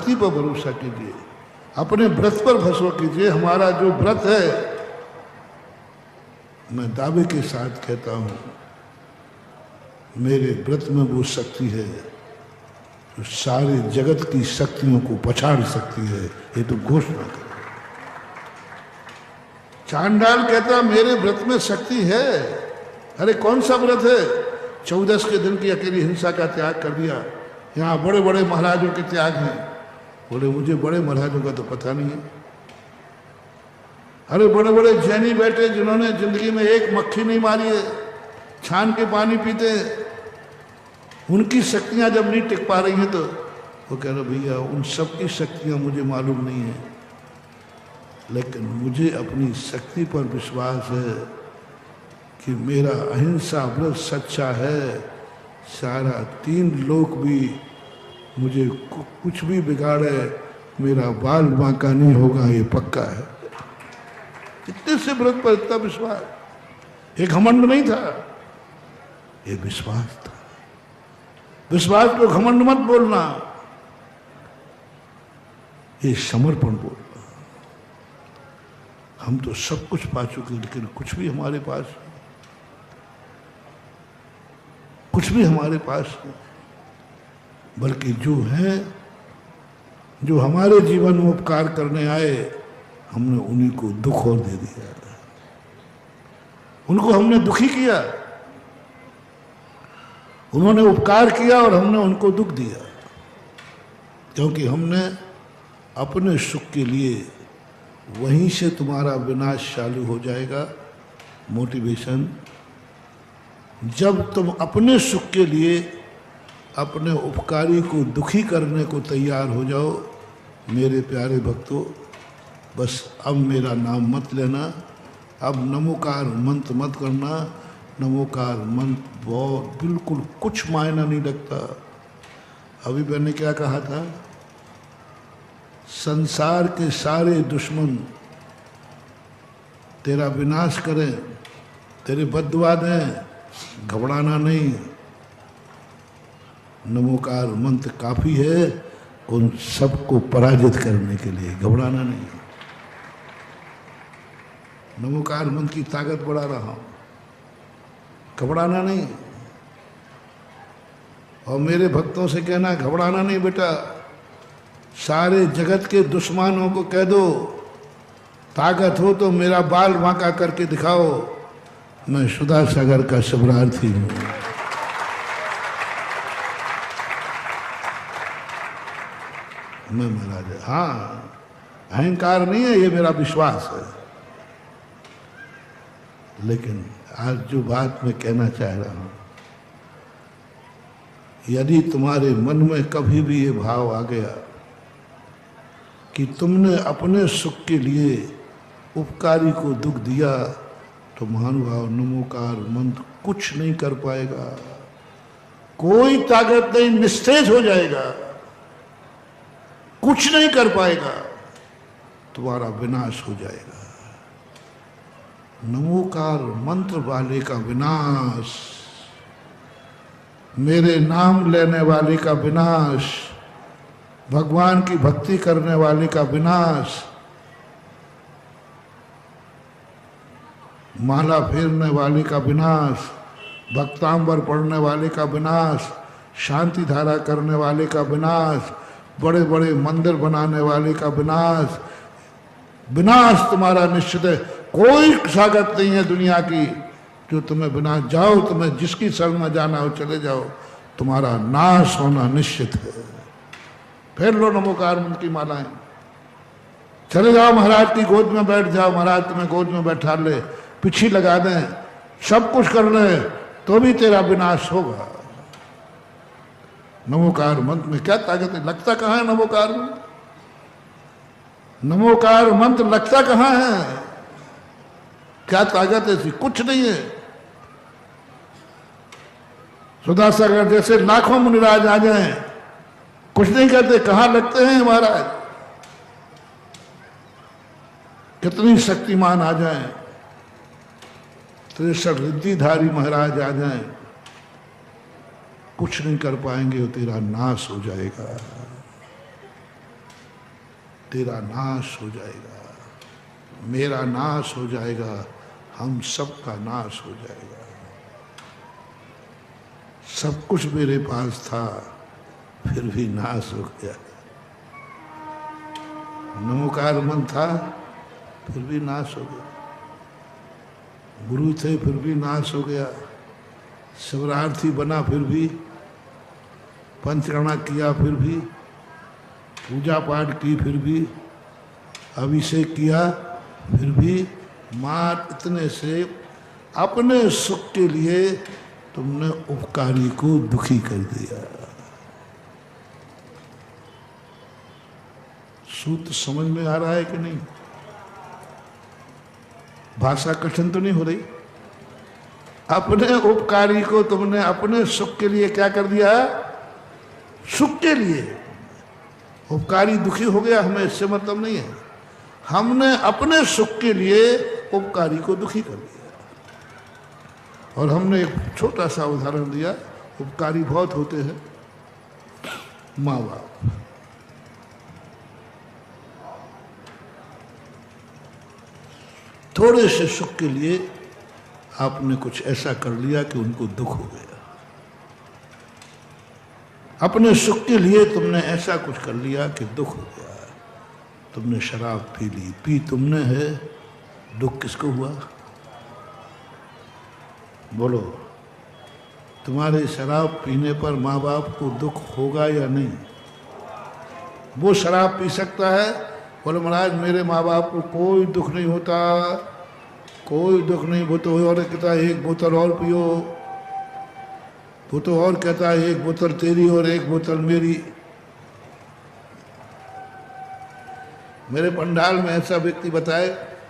शक्ति पर भरोसा कीजिए, अपने व्रत पर भरोसा कीजिए। हमारा जो व्रत है, मैं दावे के साथ कहता हूं, मेरे व्रत में वो शक्ति है जो सारे जगत की शक्तियों को पछाड़ सकती है। ये तो घोषणा कर। चांडाल कहता मेरे व्रत में शक्ति है। अरे कौन सा व्रत है? 14 के दिन की अकेली हिंसा का त्याग कर दिया। यहाँ बड़े बड़े महाराजों के त्याग हैं। बोले मुझे बड़े महाराजों का तो पता नहीं है। अरे बड़े बड़े जैनी बैठे जिन्होंने जिंदगी में एक मक्खी नहीं मारी है, छान के पानी पीते हैं, उनकी शक्तियां जब नहीं टिक पा रही हैं तो वो कह रहे भैया उन सब की शक्तियां मुझे मालूम नहीं है, लेकिन मुझे अपनी शक्ति पर विश्वास है कि मेरा अहिंसा व्रत सच्चा है। सारा 3 लोक भी मुझे कुछ भी बिगाड़े, मेरा बाल बांका नहीं होगा, ये पक्का है। इतने से व्रत पर इतना विश्वास, एक घमंड नहीं था, ये विश्वास था। विश्वास को घमंड मत बोलना, ये समर्पण बोलना। हम तो सब कुछ पा चुके, लेकिन कुछ भी हमारे पास नहीं, कुछ भी हमारे पास नहीं, बल्कि जो है, जो हमारे जीवन में उपकार करने आए, हमने उन्हीं को दुख और दे दिया, उनको हमने दुखी किया। उन्होंने उपकार किया और हमने उनको दुख दिया, क्योंकि हमने अपने सुख के लिए, वहीं से तुम्हारा विनाश चालू हो जाएगा। मोटिवेशन, जब तुम अपने सुख के लिए अपने उपकारी को दुखी करने को तैयार हो जाओ, मेरे प्यारे भक्तों, बस अब मेरा नाम मत लेना, अब नमोकार मंत्र मत करना। नमोकार मंत्र बहुत बिल्कुल कुछ मायना नहीं रखता। अभी मैंने क्या कहा था? संसार के सारे दुश्मन तेरा विनाश करें, तेरे बद्दुआ दें, घबराना नहीं। नमोकार मंत्र काफी है उन सबको पराजित करने के लिए, घबराना नहीं। नमोकार मंत्र की ताकत बढ़ा रहा हूं, घबराना नहीं। और मेरे भक्तों से कहना, घबराना नहीं बेटा। सारे जगत के दुश्मनों को कह दो, ताकत हो तो मेरा बाल बांका करके दिखाओ, मैं सुधा सागर का शबरार्थी हूं। मैं महाराज, हाँ, अहंकार नहीं है, ये मेरा विश्वास है। लेकिन आज जो बात मैं कहना चाह रहा हूं, यदि तुम्हारे मन में कभी भी ये भाव आ गया कि तुमने अपने सुख के लिए उपकारी को दुख दिया, तो महानुभाव नमोकार मंत्र कुछ नहीं कर पाएगा, कोई ताकत नहीं, निस्तेज हो जाएगा, कुछ नहीं कर पाएगा, तुम्हारा विनाश हो जाएगा। नमोकार मंत्र वाले का विनाश, मेरे नाम लेने वाले का विनाश, भगवान की भक्ति करने वाले का विनाश, माला फेरने वाले का विनाश, भक्तांबर पढ़ने वाले का विनाश, शांति धारा करने वाले का विनाश, बड़े बड़े मंदिर बनाने वाले का विनाश। विनाश तुम्हारा निश्चित है। कोई ताकत नहीं है दुनिया की जो तुम्हें विनाश, जाओ तुम्हें जिसकी शरण में जाना हो चले जाओ, तुम्हारा नाश होना निश्चित है। फेर लो नमोकार मंत्र की मालाएं, चले जाओ महाराज की गोद में बैठ जाओ, महाराज तुम्हें गोद में बैठा ले, पिछी लगा दें, सब कुछ कर ले, तो भी तेरा विनाश होगा। नमोकार मंत्र में क्या ताकत है? लगता कहाँ है नमोकार मंत्र? नमोकार मंत्र लगता कहाँ है? क्या ताकत है? कुछ नहीं है। सुधा सागर जैसे लाखों मुनिराज आ जाएं, कुछ नहीं करते, कहाँ लगते हैं महाराज? कितनी शक्तिमान आ जाएं, 63 रिद्धिधारी महाराज आ जाएं, कुछ नहीं कर पाएंगे, वो तेरा नाश हो जाएगा। तेरा नाश हो जाएगा, मेरा नाश हो जाएगा, हम सबका नाश हो जाएगा। सब कुछ मेरे पास था, फिर भी नाश हो गया। नमोकार मन था, फिर भी नाश हो गया। गुरु थे, फिर भी नाश हो गया। शिवरार्थी बना, फिर भी पंचकर्मा किया, फिर भी पूजा पाठ की, फिर भी अभिषेक किया, फिर भी मार इतने से अपने सुख के लिए तुमने उपकारी को दुखी कर दिया। सूत्र समझ में आ रहा है कि नहीं? भाषा कठिन तो नहीं हो रही? अपने उपकारी को तुमने अपने सुख के लिए क्या कर दिया? सुख के लिए। उपकारी दुखी हो गया, हमें इससे मतलब नहीं है। हमने अपने सुख के लिए उपकारी को दुखी कर दिया। और हमने एक छोटा सा उदाहरण दिया, उपकारी बहुत होते हैं, माँ बाप। थोड़े से सुख के लिए आपने कुछ ऐसा कर लिया कि उनको दुख हो गया। अपने सुख के लिए तुमने ऐसा कुछ कर लिया कि दुख हो गया। तुमने शराब पी ली, पी तुमने है, दुख किसको हुआ? बोलो, तुम्हारे शराब पीने पर माँ बाप को दुख होगा या नहीं? वो शराब पी सकता है, बोले महाराज मेरे माँ बाप को कोई दुख नहीं होता, कोई दुख नहीं। वो तो और कहता है एक बोतल और पियो, वो तो और कहता है एक बोतल तेरी और एक बोतल मेरी। मेरे पंडाल में ऐसा व्यक्ति बताए,